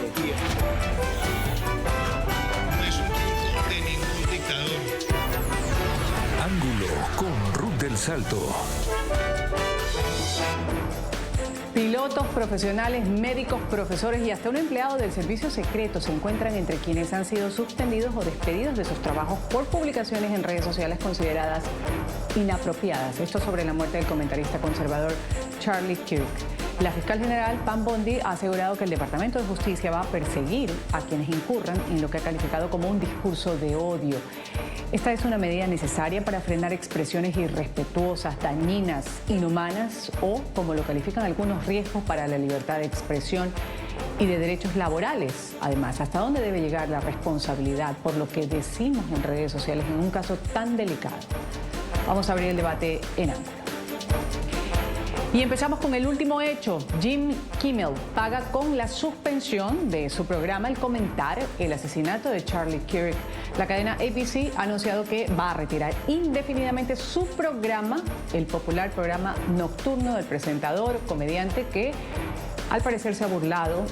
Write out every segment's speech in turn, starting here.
tecnología. No es un truco de ningún dictador. Ángulo con Ruth del Salto. Pilotos profesionales, médicos, profesores y hasta un empleado del servicio secreto se encuentran entre quienes han sido suspendidos o despedidos de sus trabajos por publicaciones en redes sociales consideradas inapropiadas. Esto sobre la muerte del comentarista conservador Charlie Kirk. La fiscal general Pam Bondi ha asegurado que el Departamento de Justicia va a perseguir a quienes incurran en lo que ha calificado como un discurso de odio. Esta es una medida necesaria para frenar expresiones irrespetuosas, dañinas, inhumanas o, como lo califican algunos, riesgos para la libertad de expresión y de derechos laborales. Además, ¿hasta dónde debe llegar la responsabilidad por lo que decimos en redes sociales en un caso tan delicado? Vamos a abrir el debate en Ángulo. Y empezamos con el último hecho. Jimmy Kimmel paga con la suspensión de su programa el comentar el asesinato de Charlie Kirk. La cadena ABC ha anunciado que va a retirar indefinidamente su programa, el popular programa nocturno del presentador, comediante que al parecer se ha burlado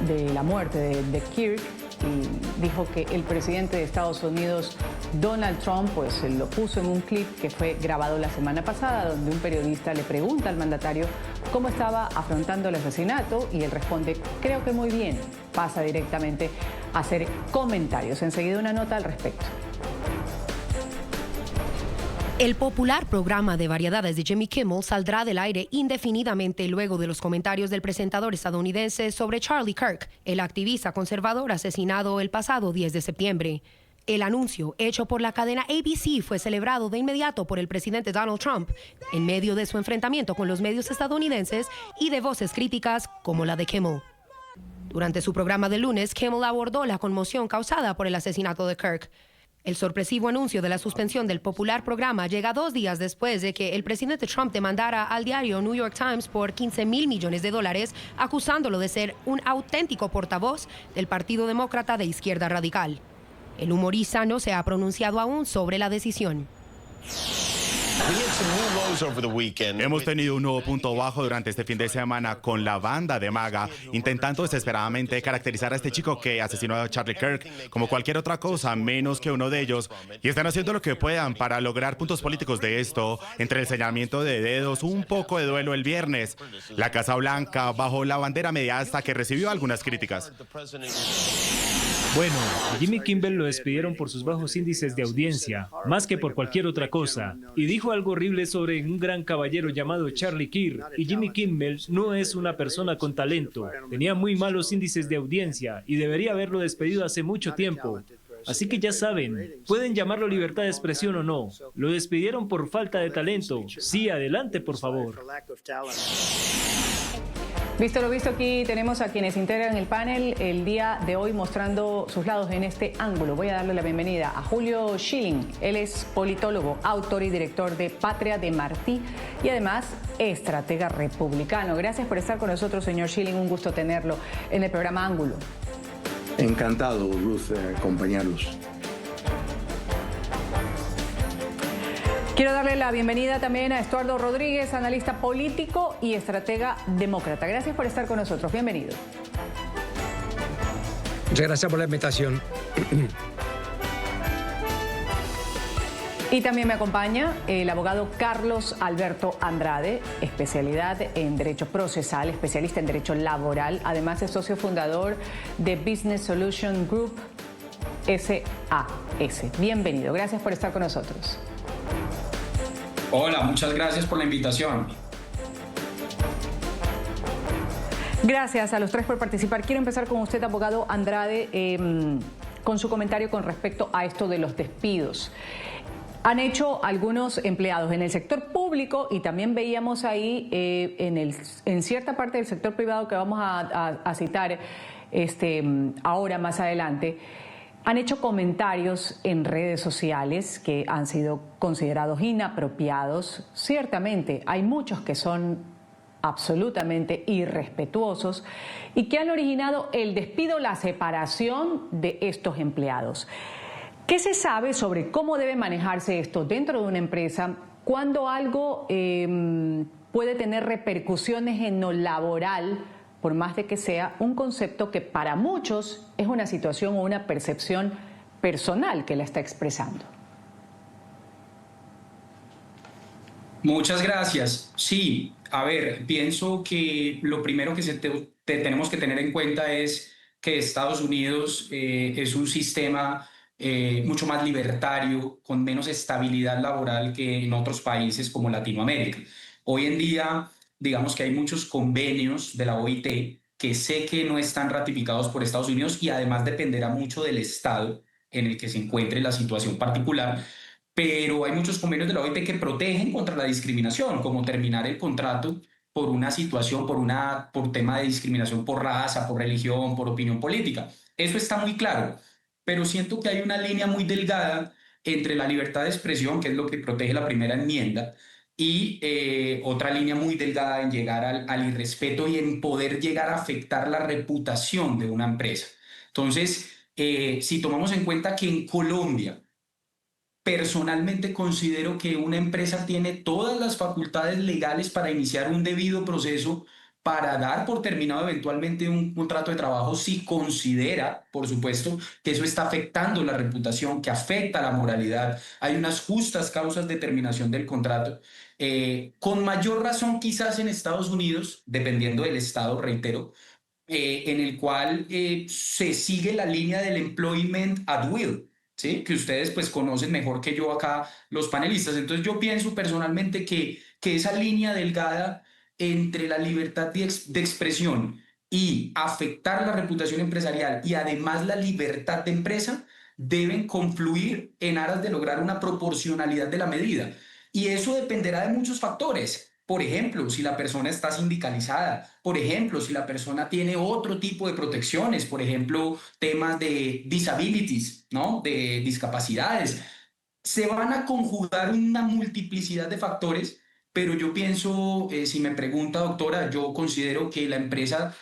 de la muerte de Kirk y dijo que el presidente de Estados Unidos, Donald Trump, pues lo puso en un clip que fue grabado la semana pasada, donde un periodista le pregunta al mandatario cómo estaba afrontando el asesinato y él responde, creo que muy bien. Pasa directamente a hacer comentarios. Enseguida una nota al respecto. El popular programa de variedades de Jimmy Kimmel saldrá del aire indefinidamente luego de los comentarios del presentador estadounidense sobre Charlie Kirk, el activista conservador asesinado el pasado 10 de septiembre. El anuncio hecho por la cadena ABC fue celebrado de inmediato por el presidente Donald Trump, en medio de su enfrentamiento con los medios estadounidenses y de voces críticas como la de Kimmel. Durante su programa de lunes, Kimmel abordó la conmoción causada por el asesinato de Kirk. El sorpresivo anuncio de la suspensión del popular programa llega 2 días después de que el presidente Trump demandara al diario New York Times por $15 mil millones, acusándolo de ser un auténtico portavoz del Partido Demócrata de izquierda radical. El humorista no se ha pronunciado aún sobre la decisión. Hemos tenido un nuevo punto bajo durante este fin de semana con la banda de MAGA, intentando desesperadamente caracterizar a este chico que asesinó a Charlie Kirk como cualquier otra cosa menos que uno de ellos, y están haciendo lo que puedan para lograr puntos políticos de esto, entre el señalamiento de dedos, un poco de duelo el viernes. La Casa Blanca bajo la bandera mediasta que recibió algunas críticas. Bueno, Jimmy Kimmel lo despidieron por sus bajos índices de audiencia, más que por cualquier otra cosa, y dijo algo horrible sobre un gran caballero llamado Charlie Kirk, y Jimmy Kimmel no es una persona con talento, tenía muy malos índices de audiencia y debería haberlo despedido hace mucho tiempo. Así que ya saben, pueden llamarlo libertad de expresión o no, lo despidieron por falta de talento. Sí, adelante, por favor. Visto lo visto, aquí tenemos a quienes integran el panel el día de hoy mostrando sus lados en este ángulo. Voy a darle la bienvenida a Julio Schilling. Él es politólogo, autor y director de Patria de Martí y además estratega republicano. Gracias por estar con nosotros, señor Schilling. Un gusto tenerlo en el programa Ángulo. Encantado, Ruth, de acompañarlos. Quiero darle la bienvenida también a Estuardo Rodríguez, analista político y estratega demócrata. Gracias por estar con nosotros. Bienvenido. Muchas gracias por la invitación. Y también me acompaña el abogado Carlos Alberto Andrade, especialidad en Derecho Procesal, especialista en Derecho Laboral. Además es socio fundador de Business Solution Group SAS. Bienvenido. Gracias por estar con nosotros. Hola, muchas gracias por la invitación. Gracias a los tres por participar. Quiero empezar con usted, abogado Andrade, con su comentario con respecto a esto de los despidos. Han hecho algunos empleados en el sector público y también veíamos ahí en cierta parte del sector privado que vamos a citar ahora más adelante. Han hecho comentarios en redes sociales que han sido considerados inapropiados. Ciertamente hay muchos que son absolutamente irrespetuosos y que han originado el despido, la separación de estos empleados. ¿Qué se sabe sobre cómo debe manejarse esto dentro de una empresa cuando algo puede tener repercusiones en lo laboral por más de que sea un concepto que para muchos es una situación o una percepción personal que la está expresando. Muchas gracias. Sí, a ver, pienso que lo primero que tenemos que tener en cuenta es que Estados Unidos es un sistema mucho más libertario, con menos estabilidad laboral que en otros países como Latinoamérica. Hoy en día, digamos que hay muchos convenios de la OIT que sé que no están ratificados por Estados Unidos y además dependerá mucho del estado en el que se encuentre la situación particular. Pero hay muchos convenios de la OIT que protegen contra la discriminación, como terminar el contrato por una situación, por tema de discriminación por raza, por religión, por opinión política. Eso está muy claro, pero siento que hay una línea muy delgada entre la libertad de expresión, que es lo que protege la primera enmienda, y otra línea muy delgada en llegar al irrespeto y en poder llegar a afectar la reputación de una empresa. Entonces, si tomamos en cuenta que en Colombia, personalmente considero que una empresa tiene todas las facultades legales para iniciar un debido proceso para dar por terminado eventualmente un contrato de trabajo si considera, por supuesto, que eso está afectando la reputación, que afecta la moralidad. Hay unas justas causas de terminación del contrato. Con mayor razón quizás en Estados Unidos, dependiendo del estado, reitero, en el cual se sigue la línea del employment at will, ¿sí? Que ustedes pues conocen mejor que yo acá los panelistas. Entonces yo pienso personalmente que esa línea delgada entre la libertad de expresión y afectar la reputación empresarial y además la libertad de empresa deben confluir en aras de lograr una proporcionalidad de la medida. Y eso dependerá de muchos factores. Por ejemplo, si la persona está sindicalizada, por ejemplo, si la persona tiene otro tipo de protecciones, por ejemplo, temas de disabilities, ¿no? De discapacidades. Se van a conjugar una multiplicidad de factores, pero yo pienso, si me pregunta, doctora, yo considero que la empresa,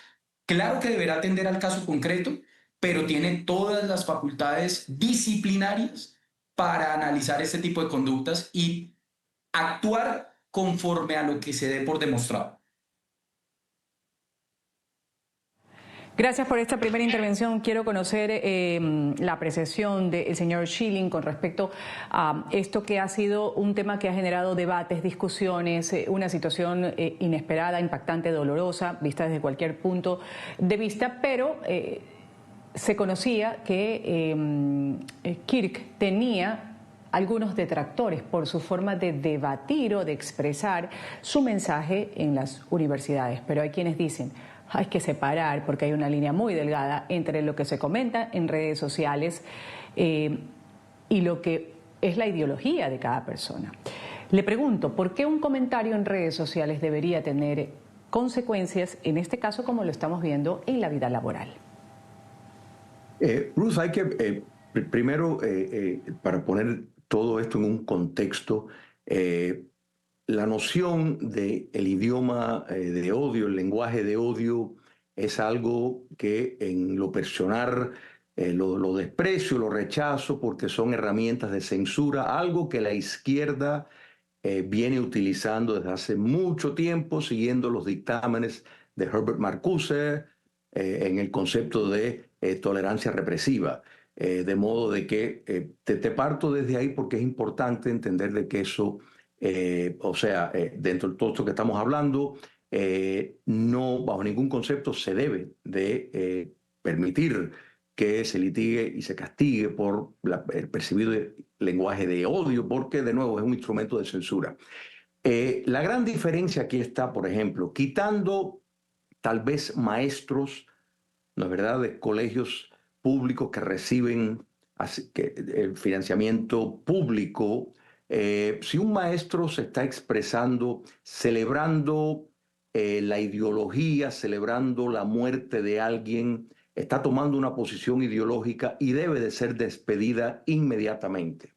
claro que deberá atender al caso concreto, pero tiene todas las facultades disciplinarias para analizar este tipo de conductas y actuar conforme a lo que se dé por demostrado. Gracias por esta primera intervención. Quiero conocer la apreciación del señor Schilling con respecto a esto que ha sido un tema que ha generado debates, discusiones, una situación inesperada, impactante, dolorosa, vista desde cualquier punto de vista, pero se conocía que Kirk tenía algunos detractores por su forma de debatir o de expresar su mensaje en las universidades. Pero hay quienes dicen, hay que separar porque hay una línea muy delgada entre lo que se comenta en redes sociales y lo que es la ideología de cada persona. Le pregunto, ¿por qué un comentario en redes sociales debería tener consecuencias, en este caso como lo estamos viendo en la vida laboral? Ruth, hay que, primero, para poner todo esto en un contexto, la noción del idioma de odio, el lenguaje de odio, es algo que en lo personal lo desprecio, lo rechazo, porque son herramientas de censura, algo que la izquierda viene utilizando desde hace mucho tiempo, siguiendo los dictámenes de Herbert Marcuse en el concepto de tolerancia represiva. De modo de que te parto desde ahí porque es importante entender de que eso, dentro de todo esto que estamos hablando, no bajo ningún concepto se debe de permitir que se litigue y se castigue por el percibido lenguaje de odio, porque de nuevo es un instrumento de censura. La gran diferencia aquí está, por ejemplo, quitando tal vez maestros, ¿no es verdad?, de colegios públicos que reciben el financiamiento público. Si un maestro se está expresando, celebrando la ideología, celebrando la muerte de alguien, está tomando una posición ideológica y debe de ser despedida inmediatamente.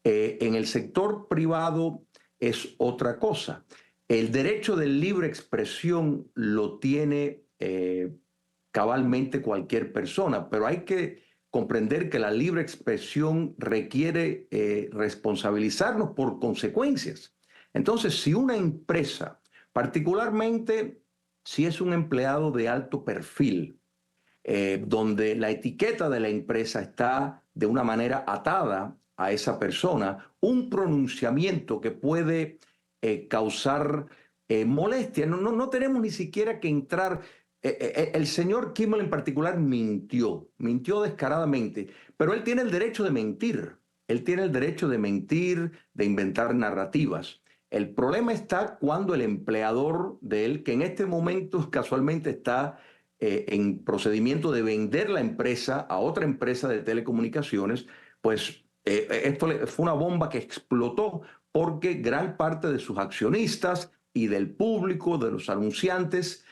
En el sector privado es otra cosa. El derecho de libre expresión lo tiene cabalmente cualquier persona, pero hay que comprender que la libre expresión requiere responsabilizarnos por consecuencias. Entonces, si una empresa, particularmente si es un empleado de alto perfil, donde la etiqueta de la empresa está de una manera atada a esa persona, un pronunciamiento que puede causar molestia. No tenemos ni siquiera que entrar. El señor Kimmel en particular mintió descaradamente, pero él tiene el derecho de mentir. Él tiene el derecho de mentir, de inventar narrativas. El problema está cuando el empleador de él, que en este momento casualmente está en procedimiento de vender la empresa a otra empresa de telecomunicaciones, pues esto fue una bomba que explotó porque gran parte de sus accionistas y del público, de los anunciantes,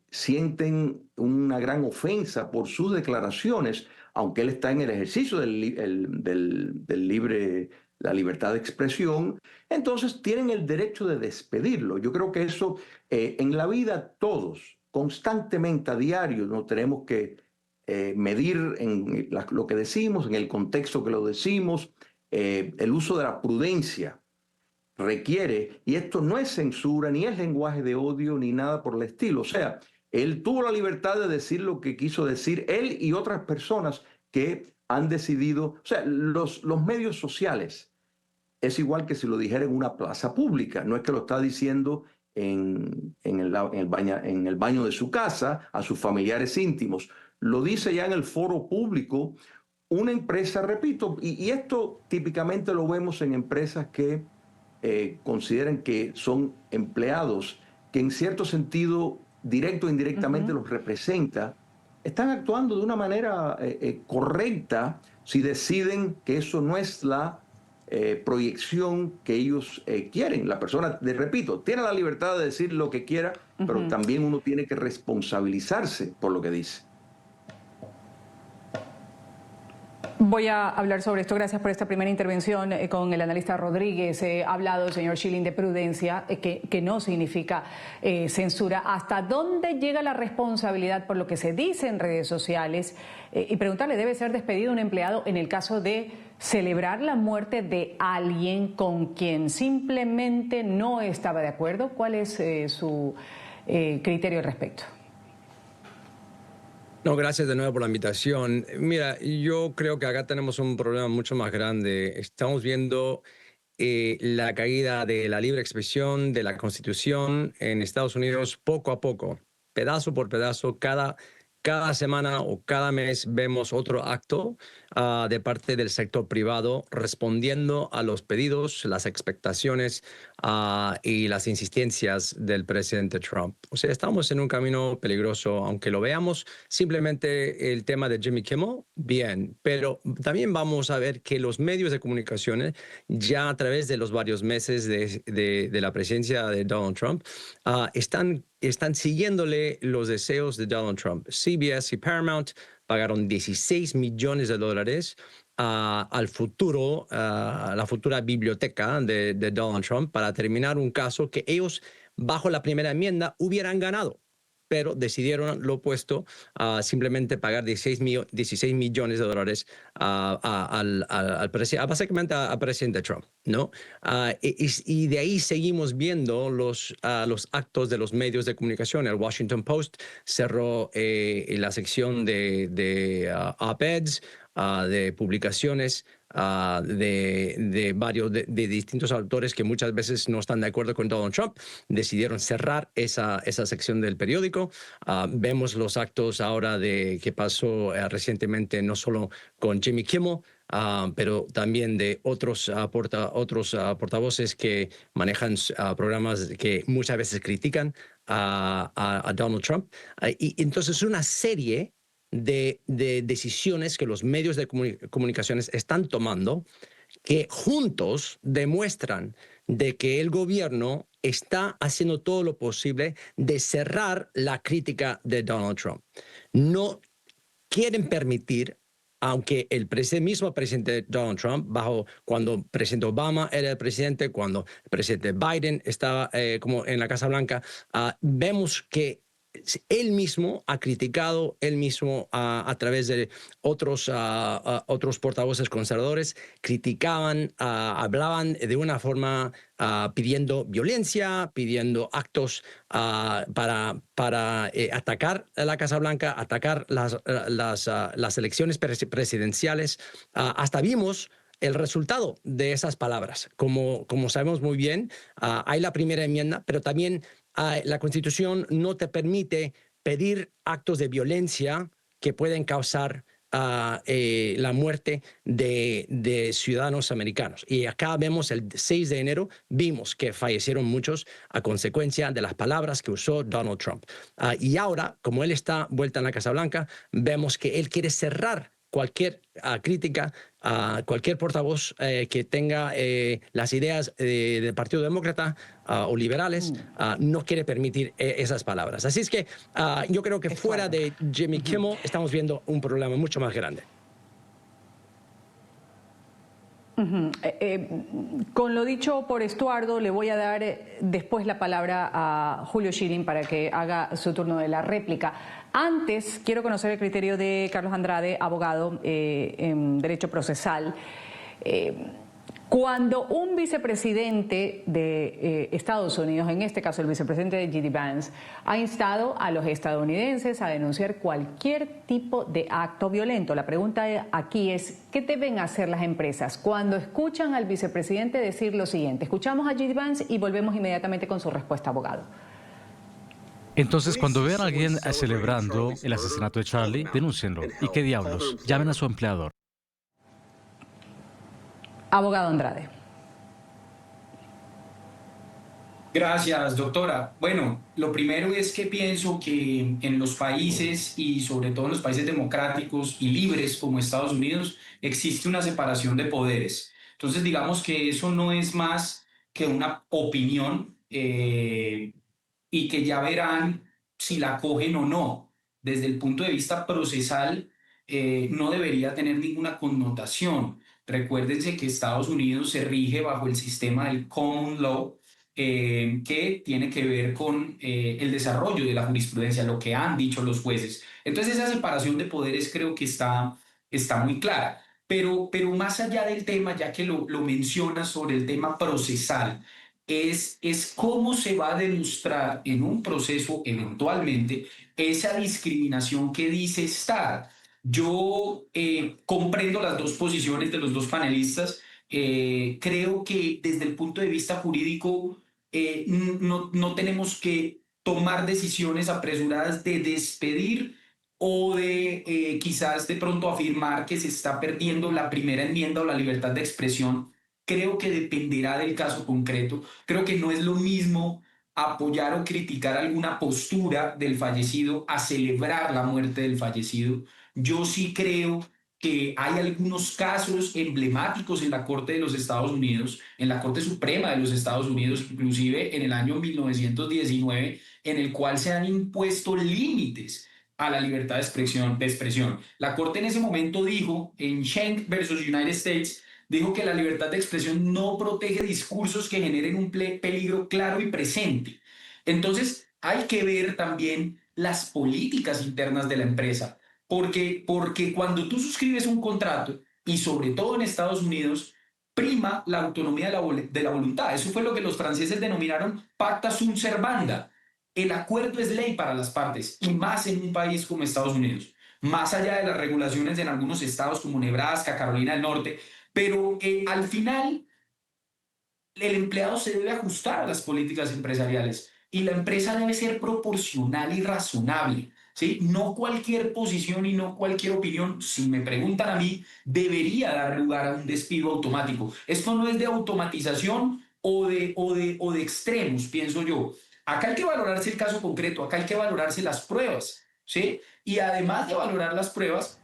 sienten una gran ofensa por sus declaraciones, aunque él está en el ejercicio la libertad de expresión, entonces tienen el derecho de despedirlo. Yo creo que eso en la vida todos, constantemente a diario, nos tenemos que medir en lo que decimos, en el contexto que lo decimos, el uso de la prudencia requiere, y esto no es censura, ni es lenguaje de odio, ni nada por el estilo. O sea, él tuvo la libertad de decir lo que quiso decir, él y otras personas que han decidido, o sea, los medios sociales, es igual que si lo dijera en una plaza pública, no es que lo está diciendo en el baño de su casa, a sus familiares íntimos, lo dice ya en el foro público. Una empresa, repito, y esto típicamente lo vemos en empresas que consideran que son empleados que en cierto sentido, directo o indirectamente, los representa, están actuando de una manera correcta si deciden que eso no es la proyección que ellos quieren. La persona, repito, tiene la libertad de decir lo que quiera, pero también uno tiene que responsabilizarse por lo que dice. Voy a hablar sobre esto. Gracias por esta primera intervención con el analista Rodríguez. Ha hablado, señor Schilling, de prudencia, que no significa censura. ¿Hasta dónde llega la responsabilidad por lo que se dice en redes sociales? Y preguntarle, ¿debe ser despedido un empleado en el caso de celebrar la muerte de alguien con quien simplemente no estaba de acuerdo? ¿Cuál es su criterio al respecto? No, gracias de nuevo por la invitación. Mira, yo creo que acá tenemos un problema mucho más grande. Estamos viendo la caída de la libre expresión, de la Constitución en Estados Unidos poco a poco, pedazo por pedazo. Cada semana o cada mes vemos otro acto de parte del sector privado respondiendo a los pedidos, las expectaciones y las insistencias del presidente Trump. O sea, estamos en un camino peligroso, aunque lo veamos simplemente el tema de Jimmy Kimmel, bien, pero también vamos a ver que los medios de comunicación ya a través de los varios meses de la presidencia de Donald Trump están siguiéndole los deseos de Donald Trump. CBS y Paramount pagaron $16 millones a la futura biblioteca de Donald Trump para terminar un caso que ellos, bajo la primera enmienda, hubieran ganado, pero decidieron lo opuesto, simplemente pagar $16 millones básicamente al presidente Trump, ¿no? Y de ahí seguimos viendo los actos de los medios de comunicación. El Washington Post cerró la sección de op-eds, de publicaciones de varios de distintos autores que muchas veces no están de acuerdo con Donald Trump, decidieron cerrar esa sección del periódico. Vemos los actos ahora que pasó recientemente, no solo con Jimmy Kimmel, pero también de otros portavoces que manejan programas que muchas veces critican a Donald Trump. Y entonces una serie de decisiones que los medios de comunicaciones están tomando que juntos demuestran de que el gobierno está haciendo todo lo posible de cerrar la crítica de Donald Trump. No quieren permitir, aunque el mismo presidente Donald Trump, cuando el presidente Obama era el presidente, cuando el presidente Biden estaba como en la Casa Blanca, vemos que él mismo ha criticado, él mismo a través de otros portavoces conservadores, criticaban, hablaban de una forma pidiendo violencia, pidiendo actos para atacar a la Casa Blanca, atacar las elecciones presidenciales. Hasta vimos el resultado de esas palabras. Como sabemos muy bien, hay la primera enmienda, pero también la Constitución no te permite pedir actos de violencia que pueden causar la muerte de ciudadanos americanos. Y acá vemos el 6 de enero, vimos que fallecieron muchos a consecuencia de las palabras que usó Donald Trump. Y ahora, como él está vuelta en la Casa Blanca, vemos que él quiere cerrar cualquier crítica a cualquier portavoz que tenga las ideas del Partido Demócrata o liberales, no quiere permitir esas palabras. Así es que yo creo que fuera de Jimmy Kimmel estamos viendo un problema mucho más grande. Con lo dicho por Estuardo, le voy a dar después la palabra a Julio Schilling para que haga su turno de la réplica. Antes, quiero conocer el criterio de Carlos Andrade, abogado en Derecho Procesal. Cuando un vicepresidente de Estados Unidos, en este caso el vicepresidente de J.D. Vance, ha instado a los estadounidenses a denunciar cualquier tipo de acto violento, la pregunta aquí es, ¿qué deben hacer las empresas cuando escuchan al vicepresidente decir lo siguiente? Escuchamos a J.D. Vance y volvemos inmediatamente con su respuesta, abogado. Entonces, cuando vean a alguien celebrando el asesinato de Charlie, denúncienlo. ¿Y qué diablos? Llamen a su empleador. Abogado Andrade. Gracias, doctora. Bueno, lo primero es que pienso que en los países y sobre todo en los países democráticos y libres como Estados Unidos existe una separación de poderes. Entonces, digamos que eso no es más que una opinión y que ya verán si la cogen o no. Desde el punto de vista procesal, no debería tener ninguna connotación. Recuérdense que Estados Unidos se rige bajo el sistema del common law, que tiene que ver con el desarrollo de la jurisprudencia, lo que han dicho los jueces. Entonces esa separación de poderes creo que está muy clara. Pero más allá del tema, ya que lo menciona sobre el tema procesal, es cómo se va a demostrar en un proceso eventualmente esa discriminación que dice estar. Yo comprendo las dos posiciones de los dos panelistas. Creo que desde el punto de vista jurídico no tenemos que tomar decisiones apresuradas de despedir o de quizás de pronto afirmar que se está perdiendo la primera enmienda o la libertad de expresión. Creo que dependerá del caso concreto. Creo que no es lo mismo apoyar o criticar alguna postura del fallecido a celebrar la muerte del fallecido. Yo sí creo que hay algunos casos emblemáticos en la Corte de los Estados Unidos, en la Corte Suprema de los Estados Unidos, inclusive en el año 1919, en el cual se han impuesto límites a la libertad de expresión. La Corte en ese momento dijo, en Schenck versus United States, dijo que la libertad de expresión no protege discursos que generen un peligro claro y presente. Entonces, hay que ver también las políticas internas de la empresa, porque cuando tú suscribes un contrato, y sobre todo en Estados Unidos, prima la autonomía de la voluntad. Eso fue lo que los franceses denominaron pacta sunt servanda. El acuerdo es ley para las partes, y más en un país como Estados Unidos, más allá de las regulaciones en algunos estados como Nebraska, Carolina del Norte, pero al final el empleado se debe ajustar a las políticas empresariales y la empresa debe ser proporcional y razonable, ¿sí? No cualquier posición y no cualquier opinión, si me preguntan a mí, debería dar lugar a un despido automático. Esto no es de automatización o de extremos, pienso yo. Acá hay que valorarse el caso concreto, acá hay que valorarse las pruebas, ¿sí? Y además de valorar las pruebas,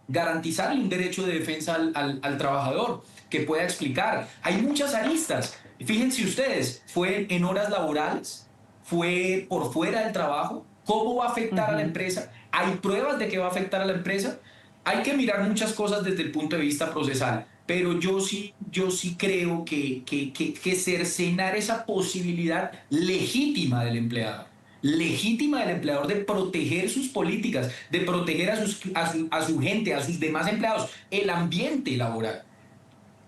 garantizarle un derecho de defensa al trabajador que pueda explicar. Hay muchas aristas. Fíjense ustedes, fue en horas laborales, fue por fuera del trabajo. ¿Cómo va a afectar a la empresa? ¿Hay pruebas de que va a afectar a la empresa? Hay que mirar muchas cosas desde el punto de vista procesal, pero yo sí creo que cercenar esa posibilidad legítima del empleado legítima del empleador de proteger sus políticas, de proteger a su gente, a sus demás empleados, el ambiente laboral.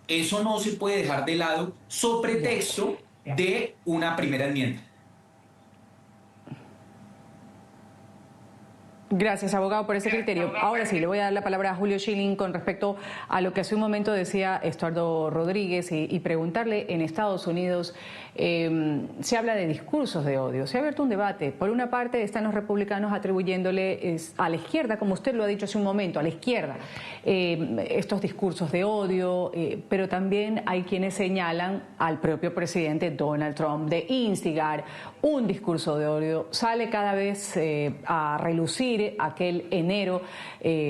Eso no se puede dejar de lado sobre pretexto de una primera enmienda. Gracias, abogado, por ese criterio. Ahora sí, le voy a dar la palabra a Julio Schilling con respecto a lo que hace un momento decía Estuardo Rodríguez y preguntarle, en Estados Unidos se habla de discursos de odio, se ha abierto un debate. Por una parte están los republicanos atribuyéndole a la izquierda, como usted lo ha dicho hace un momento, a la izquierda, estos discursos de odio, pero también hay quienes señalan al propio presidente Donald Trump de instigar un discurso de odio. Sale cada vez a relucir aquel enero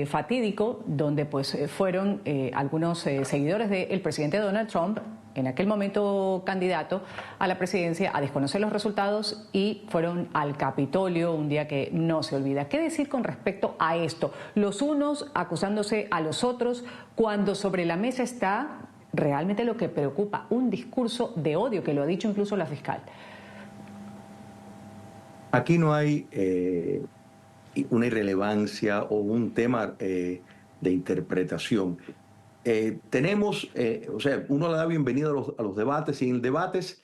fatídico donde pues fueron algunos seguidores del presidente Donald Trump, en aquel momento candidato a la presidencia, a desconocer los resultados y fueron al Capitolio, un día que no se olvida. ¿Qué decir con respecto a esto? Los unos acusándose a los otros cuando sobre la mesa está realmente lo que preocupa, un discurso de odio, que lo ha dicho incluso la fiscal. Aquí no hay una irrelevancia o un tema de interpretación. Tenemos, o sea, uno le da bienvenida a los debates y en debates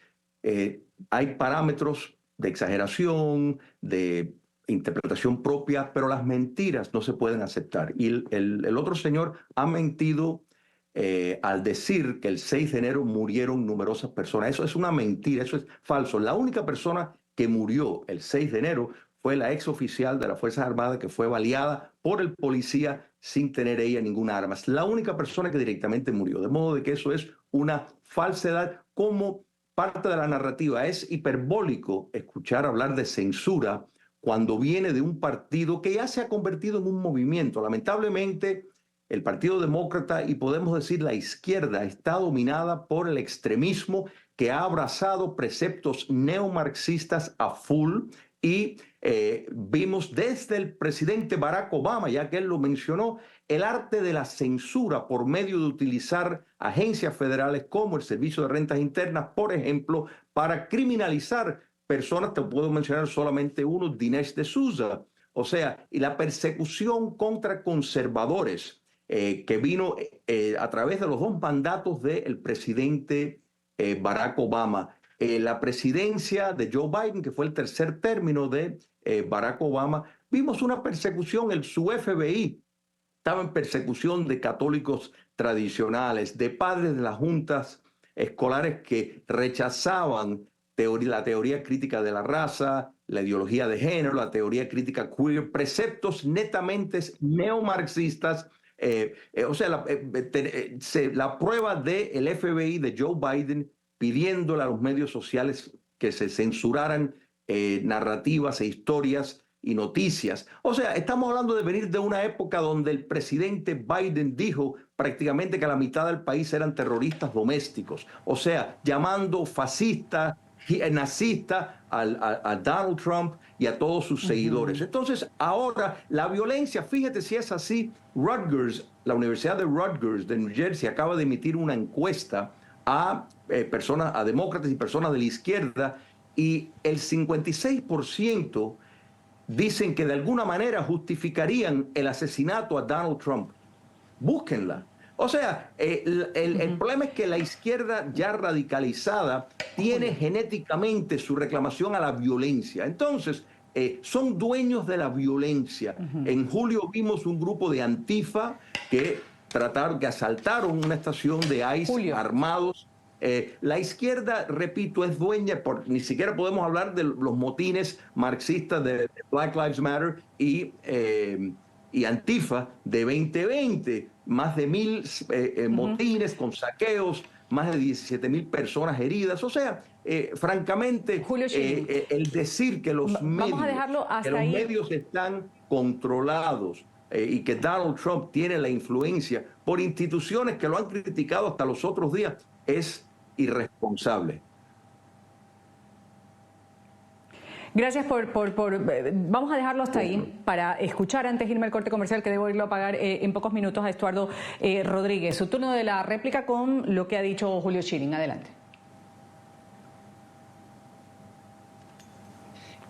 hay parámetros de exageración, de interpretación propia, pero las mentiras no se pueden aceptar. Y el otro señor ha mentido al decir que el 6 de enero murieron numerosas personas. Eso es una mentira, eso es falso. La única persona que murió el 6 de enero fue la ex oficial de las Fuerzas Armadas que fue baleada por el policía sin tener ella ninguna arma. Es la única persona que directamente murió. De modo de que eso es una falsedad como parte de la narrativa. Es hiperbólico escuchar hablar de censura cuando viene de un partido que ya se ha convertido en un movimiento. Lamentablemente, el Partido Demócrata, y podemos decir la izquierda, está dominada por el extremismo que ha abrazado preceptos neomarxistas a full. Y vimos desde el presidente Barack Obama, ya que él lo mencionó, el arte de la censura por medio de utilizar agencias federales como el Servicio de Rentas Internas, por ejemplo, para criminalizar personas. Te puedo mencionar solamente uno, Dinesh D'Souza. O sea, y la persecución contra conservadores que vino a través de los dos mandatos del presidente Barack Obama. La presidencia de Joe Biden, que fue el tercer término de Barack Obama, vimos una persecución, su FBI estaba en persecución de católicos tradicionales, de padres de las juntas escolares que rechazaban la teoría crítica de la raza, la ideología de género, la teoría crítica queer, preceptos netamente neomarxistas. O sea, la prueba del FBI de Joe Biden pidiéndole a los medios sociales que se censuraran narrativas e historias y noticias. O sea, estamos hablando de venir de una época donde el presidente Biden dijo prácticamente que la mitad del país eran terroristas domésticos. O sea, llamando fascista, nazista a Donald Trump y a todos sus seguidores. Entonces, ahora la violencia, fíjate si es así, Rutgers, la Universidad de Rutgers de New Jersey acaba de emitir una encuesta a personas, a demócratas y personas de la izquierda, y el 56% dicen que de alguna manera justificarían el asesinato a Donald Trump. Búsquenla. O sea, el problema es que la izquierda ya radicalizada tiene genéticamente su reclamación a la violencia. Entonces, son dueños de la violencia. En julio vimos un grupo de Antifa que asaltaron una estación de ICE armados. La izquierda, repito, es dueña, ni siquiera podemos hablar de los motines marxistas de Black Lives Matter y Antifa de 2020, más de 1,000 motines con saqueos, más de 17,000 personas heridas. O sea, francamente, el decir que los medios están controlados y que Donald Trump tiene la influencia por instituciones que lo han criticado hasta los otros días es irresponsable. Gracias vamos a dejarlo hasta ahí para escuchar, antes de irme al corte comercial, que debo irlo a pagar en pocos minutos, a Estuardo Rodríguez. Su turno de la réplica con lo que ha dicho Julio Schilling. Adelante.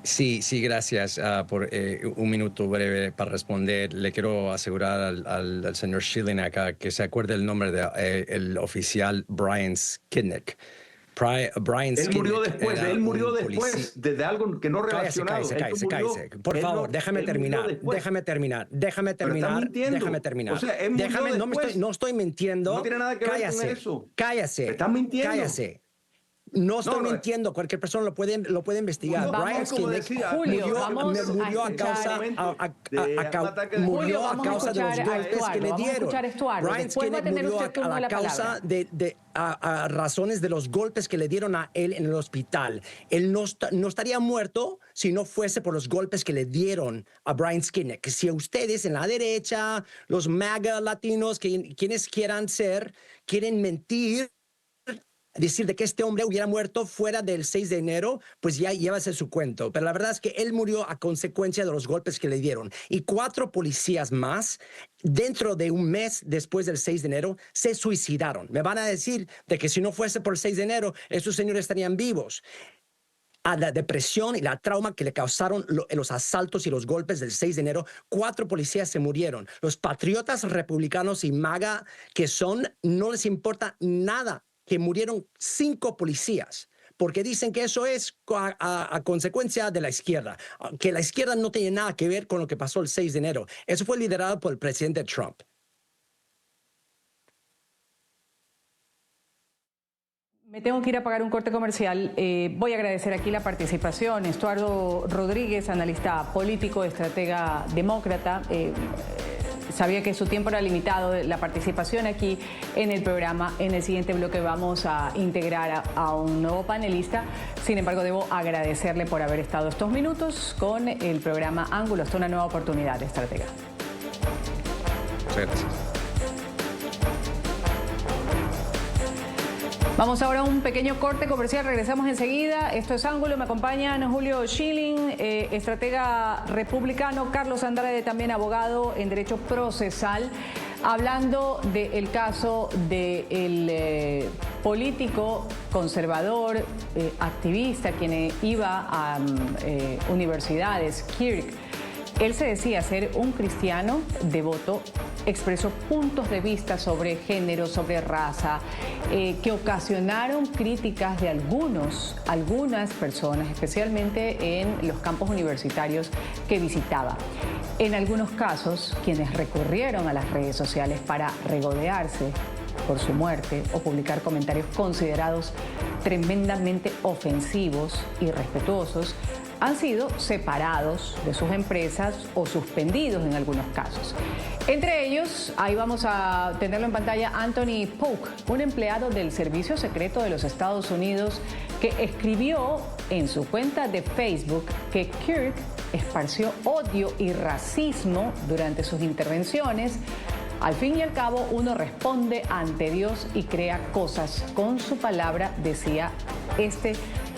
Sí, gracias por un minuto breve para responder. Le quiero asegurar al señor Schilling acá que se acuerde el nombre del oficial Brian Skidnick. Él murió después de algo que no relacionado. Cállese. Por favor, déjame terminar. O sea, él murió no estoy mintiendo. No tiene nada que ver con eso. Cállese. Estás mintiendo. Cállese. No estoy mintiendo, cualquier persona lo puede investigar. Brian Skidnick murió a causa de los golpes que le dieron. Brian Skidnick murió a causa de razones de los golpes que le dieron a él en el hospital. Él no estaría muerto si no fuese por los golpes que le dieron a Brian Skidnick. Si ustedes en la derecha, los MAGA latinos, quienes quieren mentir, decir de que este hombre hubiera muerto fuera del 6 de enero, pues ya llévase su cuento. Pero la verdad es que él murió a consecuencia de los golpes que le dieron. Y 4 policías más, dentro de un mes después del 6 de enero, se suicidaron. Me van a decir de que si no fuese por el 6 de enero, esos señores estarían vivos. A la depresión y la trauma que le causaron los asaltos y los golpes del 6 de enero, 4 policías se murieron. Los patriotas republicanos y MAGA no les importa nada que murieron 5 policías, porque dicen que eso es a consecuencia de la izquierda, que la izquierda no tiene nada que ver con lo que pasó el 6 de enero. Eso fue liderado por el presidente Trump. Me tengo que ir a pagar un corte comercial. Voy a agradecer aquí la participación. Estuardo Rodríguez, analista político, estratega demócrata. Sabía que su tiempo era limitado, la participación aquí en el programa. En el siguiente bloque vamos a integrar a un nuevo panelista. Sin embargo, debo agradecerle por haber estado estos minutos con el programa Ángulo. Esta es una nueva oportunidad, estratega. Muchas gracias. Vamos ahora a un pequeño corte comercial, regresamos enseguida. Esto es Ángulo, me acompañan Julio Schilling, estratega republicano, Carlos Andrade, también abogado en derecho procesal, hablando del caso del político conservador, activista, quien iba a universidades, Kirk. Él se decía ser un cristiano devoto, expresó puntos de vista sobre género, sobre raza, que ocasionaron críticas de algunas personas, especialmente en los campos universitarios que visitaba. En algunos casos, quienes recurrieron a las redes sociales para regodearse por su muerte o publicar comentarios considerados tremendamente ofensivos y irrespetuosos, han sido separados de sus empresas o suspendidos en algunos casos. Entre ellos, ahí vamos a tenerlo en pantalla, Anthony Polk, un empleado del Servicio Secreto de los Estados Unidos que escribió en su cuenta de Facebook que Kirk esparció odio y racismo durante sus intervenciones. Al fin y al cabo, uno responde ante Dios y crea cosas con su palabra, decía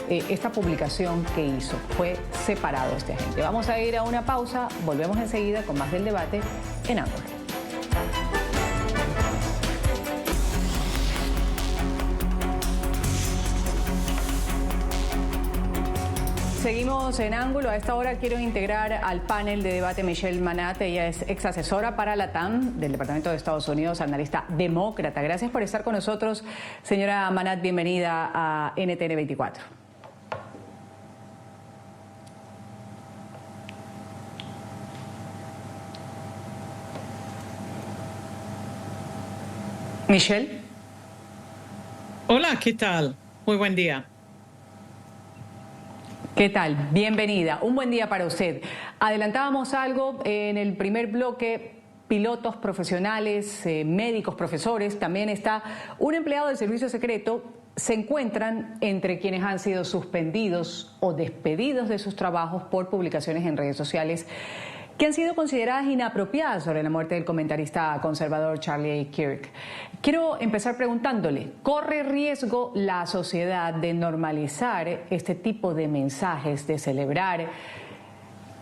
esta publicación que hizo. Fue separado este agente. Vamos a ir a una pausa, volvemos enseguida con más del debate en Ángulo. Seguimos en Ángulo. A esta hora quiero integrar al panel de debate Michelle Manat. Ella es ex asesora para la TAM del Departamento de Estados Unidos, analista demócrata. Gracias por estar con nosotros. Señora Manat, bienvenida a NTN 24. Michelle. Hola, ¿qué tal? Muy buen día. ¿Qué tal? Bienvenida. Un buen día para usted. Adelantábamos algo en el primer bloque. Pilotos profesionales, médicos, profesores, también está un empleado del servicio secreto, se encuentran entre quienes han sido suspendidos o despedidos de sus trabajos por publicaciones en redes sociales que han sido consideradas inapropiadas sobre la muerte del comentarista conservador Charlie Kirk. Quiero empezar preguntándole, ¿corre riesgo la sociedad de normalizar este tipo de mensajes, de celebrar,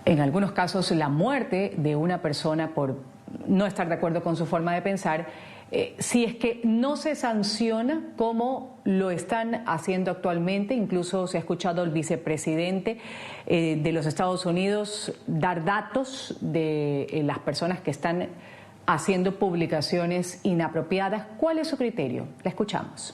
en algunos casos, la muerte de una persona por no estar de acuerdo con su forma de pensar, si es que no se sanciona como lo están haciendo actualmente. Incluso se ha escuchado al vicepresidente de los Estados Unidos dar datos de las personas que están haciendo publicaciones inapropiadas. ¿Cuál es su criterio? La escuchamos.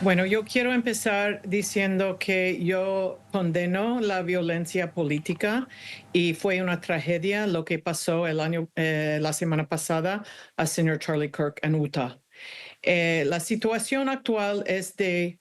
Bueno, yo quiero empezar diciendo que yo condeno la violencia política y fue una tragedia lo que pasó la semana pasada al señor Charlie Kirk en Utah. La situación actual es de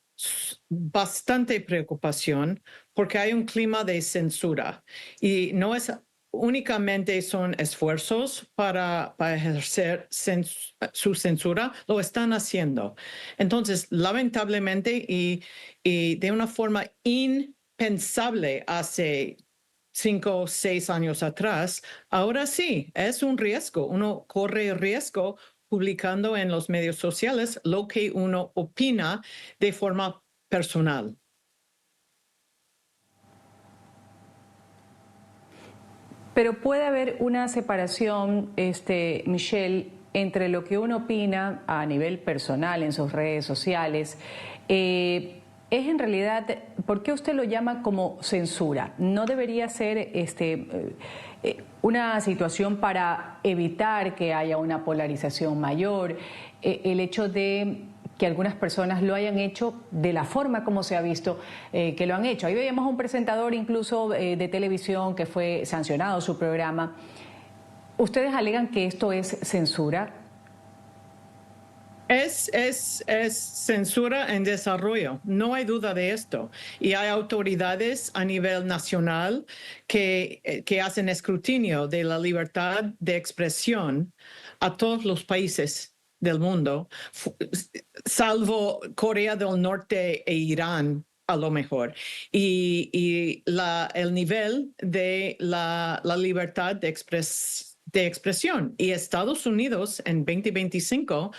bastante preocupación porque hay un clima de censura y no es únicamente son esfuerzos para ejercer su censura, lo están haciendo. Entonces, lamentablemente y de una forma impensable hace 5 o 6 años atrás, ahora sí, es un riesgo. Uno corre riesgo publicando en los medios sociales lo que uno opina de forma personal. Pero puede haber una separación, Michelle, entre lo que uno opina a nivel personal en sus redes sociales. Es en realidad, ¿por qué usted lo llama como censura? ¿No debería ser una situación para evitar que haya una polarización mayor? El hecho de que algunas personas lo hayan hecho de la forma como se ha visto que lo han hecho. Ahí veíamos a un presentador incluso de televisión que fue sancionado su programa. ¿Ustedes alegan que esto es censura? Es censura en desarrollo, no hay duda de esto. Y hay autoridades a nivel nacional que hacen escrutinio de la libertad de expresión a todos los países del mundo, salvo Corea del Norte e Irán, a lo mejor. Y el nivel de la libertad de expresión. Y Estados Unidos en 2025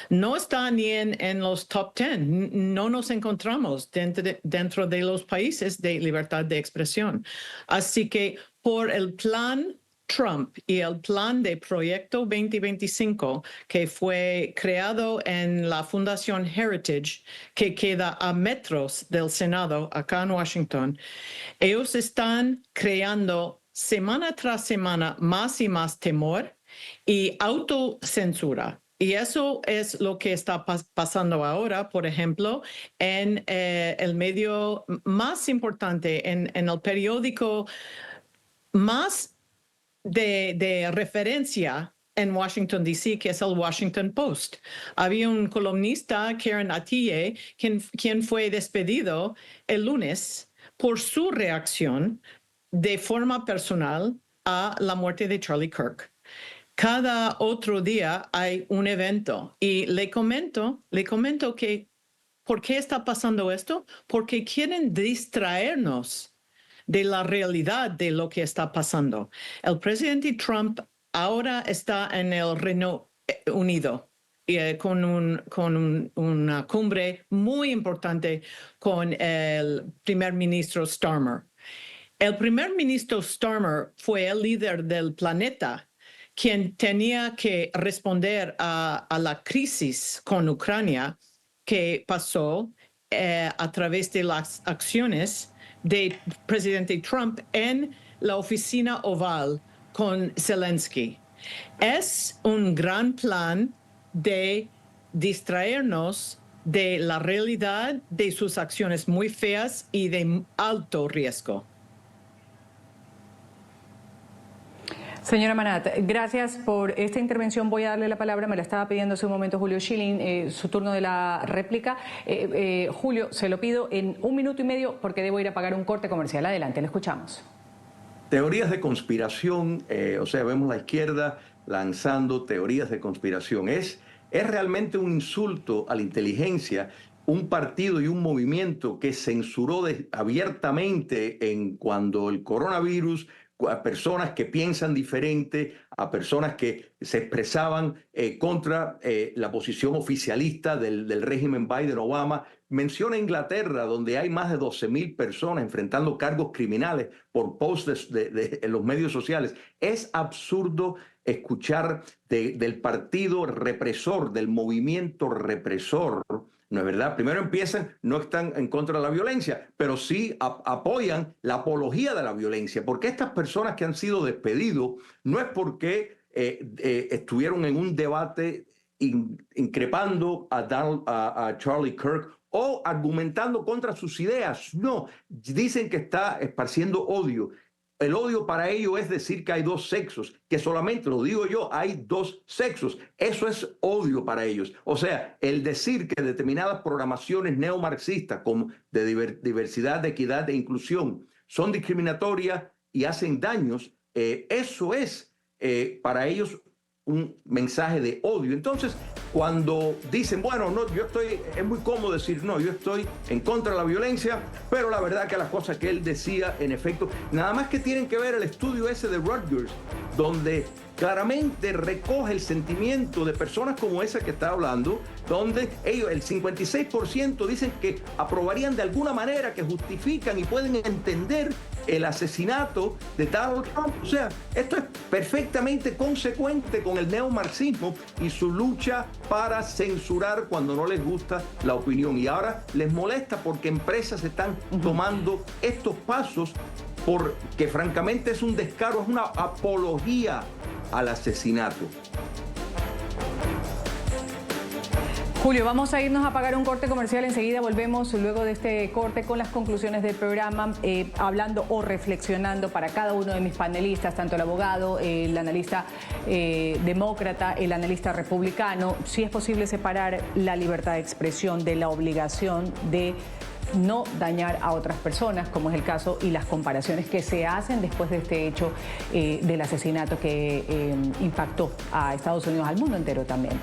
no está ni en los top 10. No nos encontramos dentro de los países de libertad de expresión. Así que por el plan Trump y el plan de Proyecto 2025 que fue creado en la Fundación Heritage, que queda a metros del Senado acá en Washington, ellos están creando semana tras semana más y más temor y autocensura. Y eso es lo que está pasando ahora, por ejemplo, en el medio más importante, en el periódico más de referencia en Washington, D.C., que es el Washington Post. Había un columnista, Karen Atiyeh, quien fue despedido el lunes por su reacción de forma personal a la muerte de Charlie Kirk. Cada otro día hay un evento y le comento que ¿por qué está pasando esto? Porque quieren distraernos de la realidad de lo que está pasando. El presidente Trump ahora está en el Reino Unido con una cumbre muy importante con el primer ministro Starmer. El primer ministro Starmer fue el líder del planeta quien tenía que responder a la crisis con Ucrania que pasó a través de las acciones de presidente Trump en la oficina oval con Zelensky. Es un gran plan de distraernos de la realidad de sus acciones muy feas y de alto riesgo. Señora Manat, gracias por esta intervención. Voy a darle la palabra, me la estaba pidiendo hace un momento Julio Schilling, su turno de la réplica. Julio, se lo pido en 1 minuto y medio porque debo ir a pagar un corte comercial. Adelante, le escuchamos. Teorías de conspiración, vemos la izquierda lanzando teorías de conspiración. Es realmente un insulto a la inteligencia, un partido y un movimiento que censuró abiertamente cuando el coronavirus a personas que piensan diferente, a personas que se expresaban contra la posición oficialista del régimen Biden-Obama, menciona Inglaterra, donde hay más de 12.000 personas enfrentando cargos criminales por posts en los medios sociales. Es absurdo escuchar del partido represor, del movimiento represor, ¿no es verdad? Primero empiezan, no están en contra de la violencia, pero sí apoyan la apología de la violencia, porque estas personas que han sido despedidos no es porque estuvieron en un debate increpando a Charlie Kirk o argumentando contra sus ideas. No, dicen que está esparciendo odio. El odio para ellos es decir que hay dos sexos, que solamente, lo digo yo, hay dos sexos. Eso es odio para ellos. O sea, el decir que determinadas programaciones neomarxistas como de diversidad, de equidad e inclusión son discriminatorias y hacen daños, eso es para ellos un mensaje de odio. Entonces, cuando dicen, bueno, no, es muy cómodo decir, no, yo estoy en contra de la violencia, pero la verdad que las cosas que él decía, en efecto, nada más que tienen que ver el estudio ese de Rutgers, donde claramente recoge el sentimiento de personas como esa que está hablando, donde ellos, el 56% dicen que aprobarían de alguna manera, que justifican y pueden entender el asesinato de Donald Trump. O sea, esto es perfectamente consecuente con el neomarxismo y su lucha para censurar cuando no les gusta la opinión. Y ahora les molesta porque empresas están tomando estos pasos porque francamente es un descaro, es una apología al asesinato. Julio, vamos a irnos a pagar un corte comercial. Enseguida volvemos luego de este corte con las conclusiones del programa, hablando o reflexionando para cada uno de mis panelistas, tanto el abogado, el analista demócrata, el analista republicano, si es posible separar la libertad de expresión de la obligación de no dañar a otras personas, como es el caso, y las comparaciones que se hacen después de este hecho del asesinato que impactó a Estados Unidos, al mundo entero también.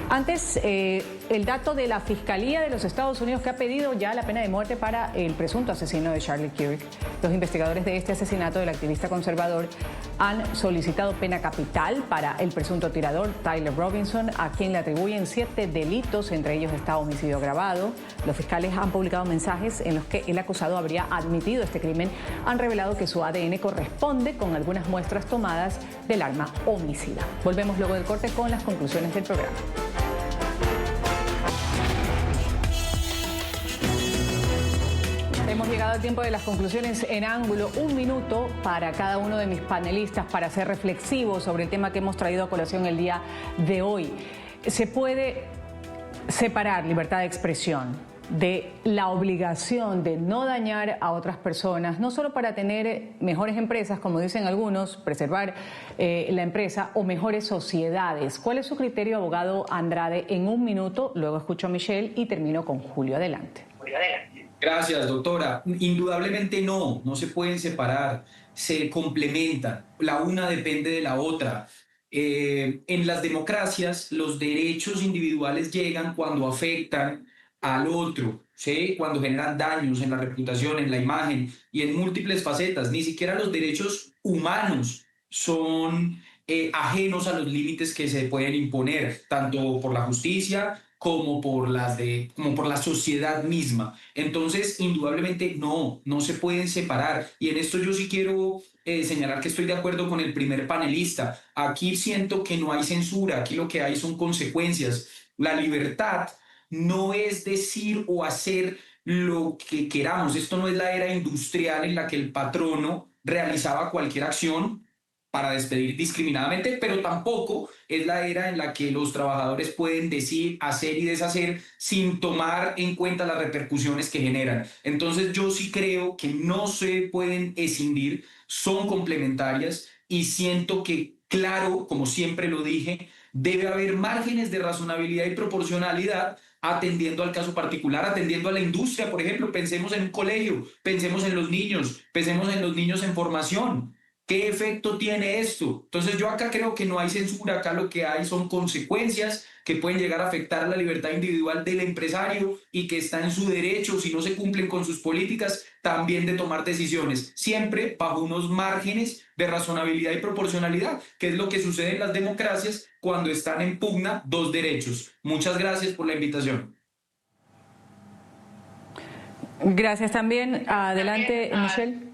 Antes, el dato de la Fiscalía de los Estados Unidos, que ha pedido ya la pena de muerte para el presunto asesino de Charlie Kirk. Los investigadores de este asesinato del activista conservador han solicitado pena capital para el presunto tirador Tyler Robinson, a quien le atribuyen 7 delitos, entre ellos está homicidio agravado. Los fiscales han publicado mensajes en los que el acusado habría admitido este crimen. Han revelado que su ADN corresponde con algunas muestras tomadas del arma homicida. Volvemos luego del corte con las conclusiones del programa. Hemos llegado al tiempo de las conclusiones en ángulo. 1 minuto para cada uno de mis panelistas para ser reflexivos sobre el tema que hemos traído a colación el día de hoy. ¿Se puede separar libertad de expresión de la obligación de no dañar a otras personas, no solo para tener mejores empresas, como dicen algunos, preservar la empresa, o mejores sociedades? ¿Cuál es su criterio, abogado Andrade? En 1 minuto, luego escucho a Michelle y termino con Julio. Adelante. Gracias, doctora. Indudablemente no se pueden separar, se complementan. La una depende de la otra. En las democracias, los derechos individuales llegan cuando afectan al otro, ¿sí? Cuando generan daños en la reputación, en la imagen y en múltiples facetas. Ni siquiera los derechos humanos son ajenos a los límites que se pueden imponer, tanto por la justicia como por la sociedad misma. Entonces, indudablemente no se pueden separar. Y en esto yo sí quiero señalar que estoy de acuerdo con el primer panelista. Aquí siento que no hay censura, aquí lo que hay son consecuencias. La libertad no es decir o hacer lo que queramos. Esto no es la era industrial en la que el patrono realizaba cualquier acción para despedir discriminadamente, pero tampoco es la era en la que los trabajadores pueden decir, hacer y deshacer sin tomar en cuenta las repercusiones que generan. Entonces yo sí creo que no se pueden escindir, son complementarias, y siento que, claro, como siempre lo dije, debe haber márgenes de razonabilidad y proporcionalidad atendiendo al caso particular, atendiendo a la industria. Por ejemplo, pensemos en un colegio, pensemos en los niños en formación. ¿Qué efecto tiene esto? Entonces yo acá creo que no hay censura, acá lo que hay son consecuencias que pueden llegar a afectar a la libertad individual del empresario y que está en su derecho, si no se cumplen con sus políticas, también de tomar decisiones, siempre bajo unos márgenes de razonabilidad y proporcionalidad, que es lo que sucede en las democracias cuando están en pugna dos derechos. Muchas gracias por la invitación. Gracias también. Adelante, Michelle.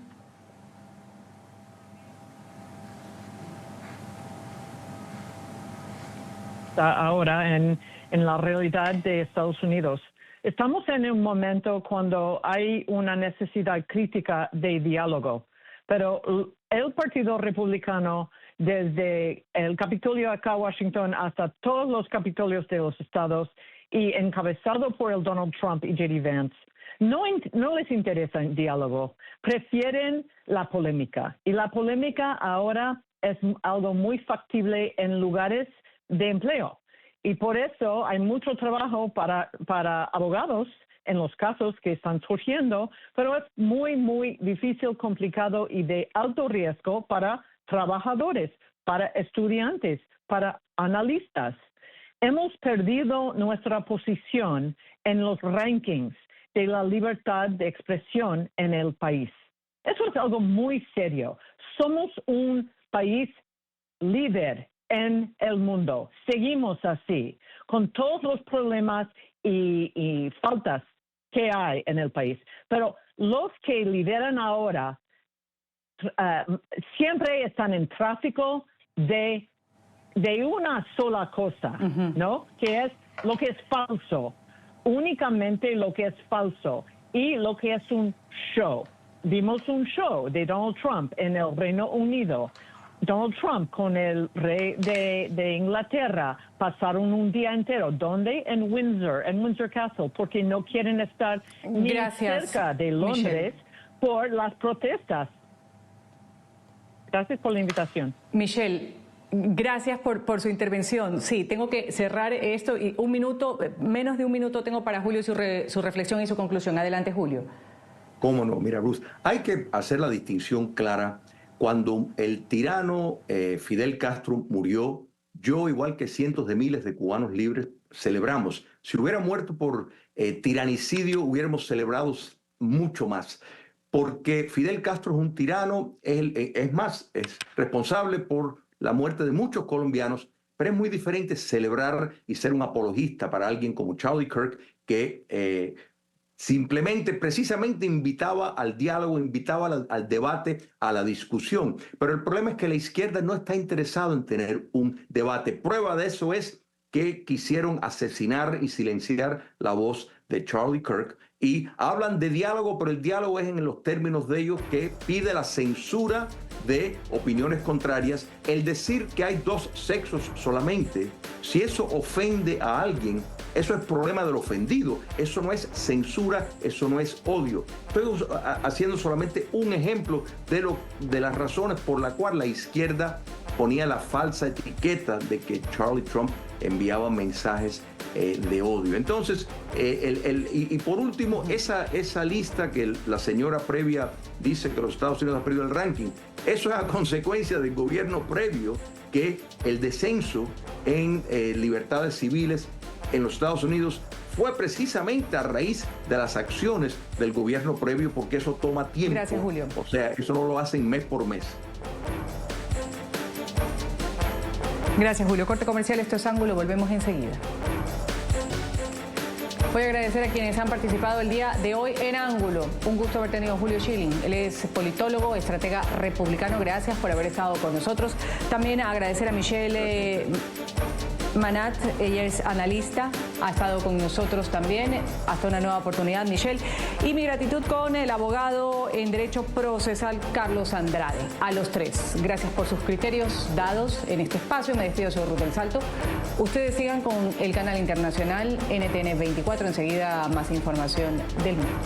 Ahora en la realidad de Estados Unidos. Estamos en un momento cuando hay una necesidad crítica de diálogo, pero el Partido Republicano, desde el Capitolio acá en Washington hasta todos los capitolios de los estados y encabezado por el Donald Trump y J.D. Vance, no les interesa el diálogo, prefieren la polémica. Y la polémica ahora es algo muy factible en lugares de empleo. Y por eso hay mucho trabajo para abogados en los casos que están surgiendo, pero es muy, muy difícil, complicado y de alto riesgo para trabajadores, para estudiantes, para analistas. Hemos perdido nuestra posición en los rankings de la libertad de expresión en el país. Eso es algo muy serio. Somos un país líder en el mundo. Seguimos así, con todos los problemas y faltas que hay en el país. Pero los que lideran ahora siempre están en tráfico de una sola cosa, ¿no? Que es lo que es falso, únicamente lo que es falso y lo que es un show. Vimos un show de Donald Trump en el Reino Unido. Donald Trump con el rey de Inglaterra pasaron un día entero. ¿Dónde? En Windsor Castle, porque no quieren estar ni cerca de Londres, Michelle, por las protestas. Gracias por la invitación. Michelle, gracias por su intervención. Sí, tengo que cerrar esto y un minuto, menos de un minuto tengo para Julio su reflexión y su conclusión. Adelante, Julio. ¿Cómo no? Mira, Bruce, hay que hacer la distinción clara. Cuando el tirano Fidel Castro murió, yo, igual que cientos de miles de cubanos libres, celebramos. Si hubiera muerto por tiranicidio, hubiéramos celebrado mucho más. Porque Fidel Castro es un tirano, es más, es responsable por la muerte de muchos colombianos, pero es muy diferente celebrar y ser un apologista para alguien como Charlie Kirk, que simplemente, precisamente invitaba al diálogo, invitaba al debate, a la discusión. Pero el problema es que la izquierda no está interesada en tener un debate. Prueba de eso es que quisieron asesinar y silenciar la voz de Charlie Kirk y hablan de diálogo, pero el diálogo es en los términos de ellos, que pide la censura de opiniones contrarias. El decir que hay dos sexos solamente, si eso ofende a alguien, eso es problema del ofendido. Eso no es censura, eso no es odio. Estoy haciendo solamente un ejemplo de las razones por las cuales la izquierda ponía la falsa etiqueta de que Charlie Trump enviaba mensajes de odio. Entonces, y por último, esa lista que la señora previa dice que los Estados Unidos han perdido el ranking, eso es a consecuencia del gobierno previo, que el descenso en libertades civiles en los Estados Unidos fue precisamente a raíz de las acciones del gobierno previo, porque eso toma tiempo. Gracias, Julio. O sea, eso no lo hacen mes por mes. Gracias, Julio. Corte comercial, esto es Ángulo, volvemos enseguida. Voy a agradecer a quienes han participado el día de hoy en Ángulo. Un gusto haber tenido a Julio Schilling. Él es politólogo, estratega republicano. Gracias por haber estado con nosotros. También agradecer a Michelle Manat, ella es analista, ha estado con nosotros también, hasta una nueva oportunidad, Michelle. Y mi gratitud con el abogado en Derecho Procesal, Carlos Andrade. A los tres, gracias por sus criterios dados en este espacio. Me despido, soy Ruth del Salto. Ustedes sigan con el canal internacional NTN 24, enseguida más información del mundo.